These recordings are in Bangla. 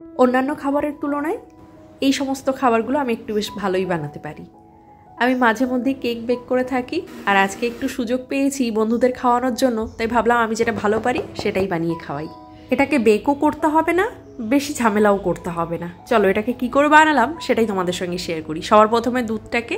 অন্যান্য খাবারের তুলনায় এই সমস্ত খাবারগুলো আমি একটু বেশ ভালোই বানাতে পারি। আমি মাঝে মধ্যেই কেক বেক করে থাকি, আর আজকে একটু সুযোগ পেয়েছি বন্ধুদের খাওয়ানোর জন্য, তাই ভাবলাম আমি যেটা ভালো পারি সেটাই বানিয়ে খাওয়াই। এটাকে বেকও করতে হবে না, বেশি ঝামেলাও করতে হবে না। চলো এটাকে কি করে বানালাম সেটাই তোমাদের সঙ্গে শেয়ার করি। সবার প্রথমে দুধটাকে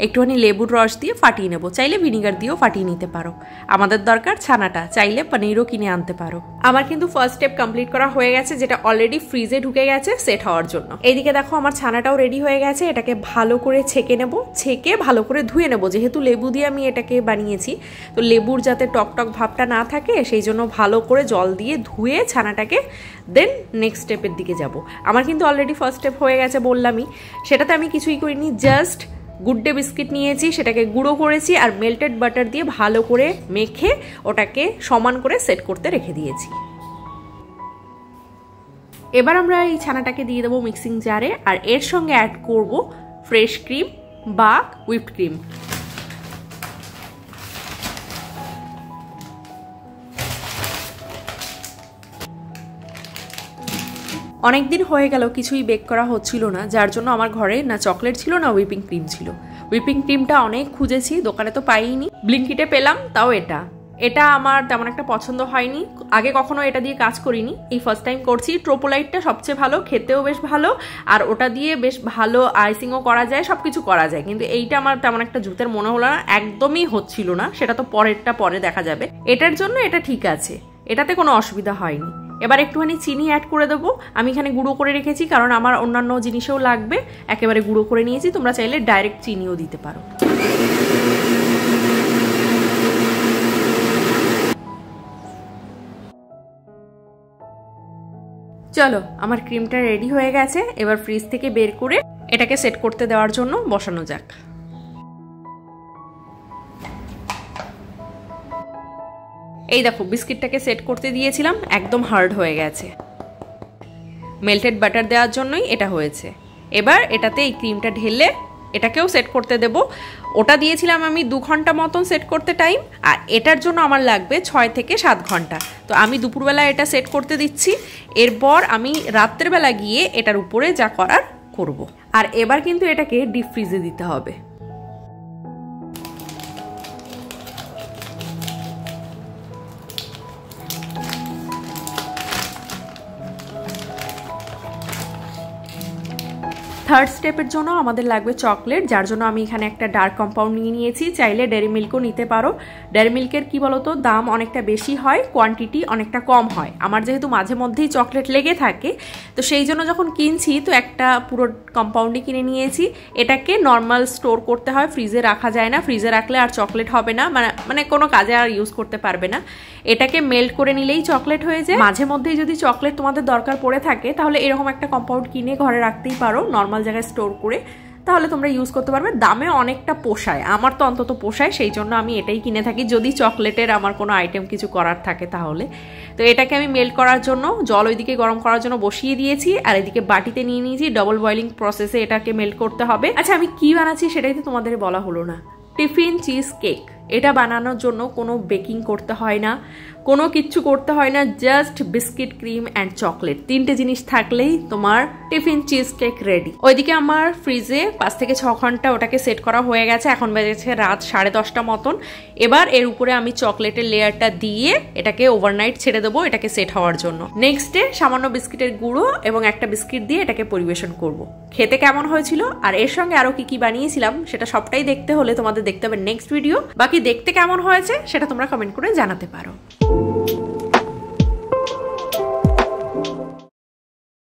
একটুখানি লেবুর রস দিয়ে ফাটিয়ে নেবো, চাইলে ভিনিগার দিয়েও ফাটিয়ে নিতে পারো। আমাদের দরকার ছানাটা, চাইলে পনিরও কিনে আনতে পারো। আমার কিন্তু ফার্স্ট স্টেপ কমপ্লিট করা হয়ে গেছে, যেটা অলরেডি ফ্রিজে ঢুকে গেছে সেট হওয়ার জন্য। এইদিকে দেখো আমার ছানাটাও রেডি হয়ে গেছে। এটাকে ভালো করে ছেঁকে নেব, ছেঁকে ভালো করে ধুয়ে নেব। যেহেতু লেবু দিয়ে আমি এটাকে বানিয়েছি, তো লেবুর যাতে টক টক ভাবটা না থাকে সেই জন্য ভালো করে জল দিয়ে ধুয়ে ছানাটাকে দেন নেক্সট স্টেপের দিকে যাব। আমার কিন্তু অলরেডি ফার্স্ট স্টেপ হয়ে গেছে বললামই, সেটাতে আমি কিছুই করিনি, জাস্ট গুড ডে বিস্কিট নিয়েছি, সেটাকে গুঁড়ো করেছি আর মেল্টেড বাটার দিয়ে ভালো করে মেখে ওটাকে সমান করে সেট করতে রেখে দিয়েছি। এবার আমরা এই ছানাটাকে দিয়ে দেবো মিক্সিং জারে, আর এর সঙ্গে অ্যাড করব ফ্রেশ ক্রিম বা হুইপড ক্রিম। অনেকদিন হয়ে গেল কিছুই বেক করা হচ্ছিল না, যার জন্য আমার ঘরে না চকলেট ছিল না হুইপিং ক্রিম ছিল। হুইপিং ক্রিমটা অনেক খুঁজেছি, দোকানে তো পাইনি, ব্লিঙ্কিটে পেলাম, তাও এটা আমার তেমন একটা পছন্দ হয়নি। আগে কখনো এটা দিয়ে কাজ করিনি, এই ফার্স্ট টাইম করছি। ট্রোপোলাইটটা সবচেয়ে ভালো, খেতেও বেশ ভালো, আর ওটা দিয়ে বেশ ভালো আইসিংও করা যায়, সবকিছু করা যায়। কিন্তু এইটা আমার তেমন একটা জুতের মনে হলো না, একদমই হচ্ছিল না। সেটা তো পরেরটা পরে দেখা যাবে। এটার জন্য এটা ঠিক আছে, এটাতে কোনো অসুবিধা হয়নি। এবার একটুখানি চিনি অ্যাড করে দেবো। আমি এখানে গুঁড়ো করে রেখেছি, কারণ আমার অন্যান্য জিনিসেও লাগবে। একেবারে গুঁড়ো করে নিয়েছি, তোমরা চাইলে ডাইরেক্ট চিনিও দিতে পারো। চলো আমার ক্রিমটা রেডি হয়ে গেছে, এবার ফ্রিজ থেকে বের করে এটাকে সেট করতে দেওয়ার জন্য বসানো যাক। এই দেখো বিস্কিটটাকে সেট করতে দিয়েছিলাম, একদম হার্ড হয়ে গেছে। মেল্টেড বাটার দেওয়ার জন্যই এটা হয়েছে। এবার এটাতে এই ক্রিমটা ঢেলে এটাকেও সেট করতে দেব। ওটা দিয়েছিলাম আমি 2 ঘন্টা মতন সেট করতে টাইম, আর এটার জন্য আমার লাগবে 6 থেকে 7 ঘন্টা। তো আমি দুপুরবেলা এটা সেট করতে দিচ্ছি, এরপর আমি রাত্রেবেলা গিয়ে এটার উপরে যা করার করব। আর এবার কিন্তু এটাকে ডিপ ফ্রিজে দিতে হবে। থার্ড স্টেপের জন্য আমাদের লাগবে চকলেট, যার জন্য আমি এখানে একটা ডার্ক কম্পাউন্ড নিয়ে নিয়েছি। চাইলে ডেয়ারি মিল্কও নিতে পারো। ডেয়ারি মিল্কের কি বলতো দাম অনেকটা বেশি হয়, কোয়ান্টিটি অনেকটা কম হয়। আমার যেহেতু মাঝে মধ্যেই চকলেট লেগে থাকে, তো সেই জন্য যখন কিনছি তো একটা পুরো কম্পাউন্ডই কিনে নিয়েছি। এটাকে নর্মাল স্টোর করতে হয়, ফ্রিজে রাখা যায় না। ফ্রিজে রাখলে আর চকলেট হবে না, মানে কোনো কাজে আর ইউজ করতে পারবে না। এটাকে মেল্ট করে নিলেই চকলেট হয়ে যায়। মাঝে মধ্যেই যদি চকলেট তোমাদের দরকার পড়ে থাকে, তাহলে এরকম একটা কম্পাউন্ড কিনে ঘরে রাখতেই পারো, নর্মাল জায়গায় স্টোর করে, তাহলে তোমরা ইউজ করতে পারবে। দামে অনেকটা পোষায়, আমার তো অন্তত পোষায়, সেই জন্য আমি এটাই কিনে থাকি, যদি চকলেটের আমার কোনো আইটেম কিছু করার থাকে তাহলে। তো এটাকে আমি মেল্ট করার জন্য জল ওইদিকে গরম করার জন্য বসিয়ে দিয়েছি, আর এদিকে বাটিতে নিয়ে নিয়েছি। ডবল বয়লিং প্রসেসে এটাকে মেল্ট করতে হবে। আচ্ছা আমি কি বানাচ্ছি সেটাই তো তোমাদের বলা হলো না। টিফিন চিজ কেক, এটা বানানোর জন্য কোনো বেকিং করতে হয় না, কোনো কিচ্ছু করতে হয় না, just biscuit, cream and chocolate, 3টে জিনিস থাকলেই তোমার টিফিন চিজ কেক রেডি। ওইদিকে আমার ফ্রিজে 5 থেকে 6 ঘন্টা ওটাকে সেট করা হয়ে গেছে, এখন বেজেছে রাত 10:30 মতন। এবার এর উপরে আমি চকলেটের লেয়ারটা দিয়ে এটাকে ওভারনাইট ছেড়ে দেবো এটাকে সেট হওয়ার জন্য। নেক্সট ডে সামান্য বিস্কিটের গুঁড়ো এবং একটা বিস্কিট দিয়ে এটাকে পরিবেশন করব। খেতে কেমন হয়েছিল আর এর সঙ্গে আরো কি কি বানিয়েছিলাম সেটা সবটাই দেখতে হলে তোমাদের দেখতে হবে নেক্সট ভিডিও। বাকি দেখতে কেমন হয়েছে সেটা তোমরা কমেন্ট করে জানাতে পারো।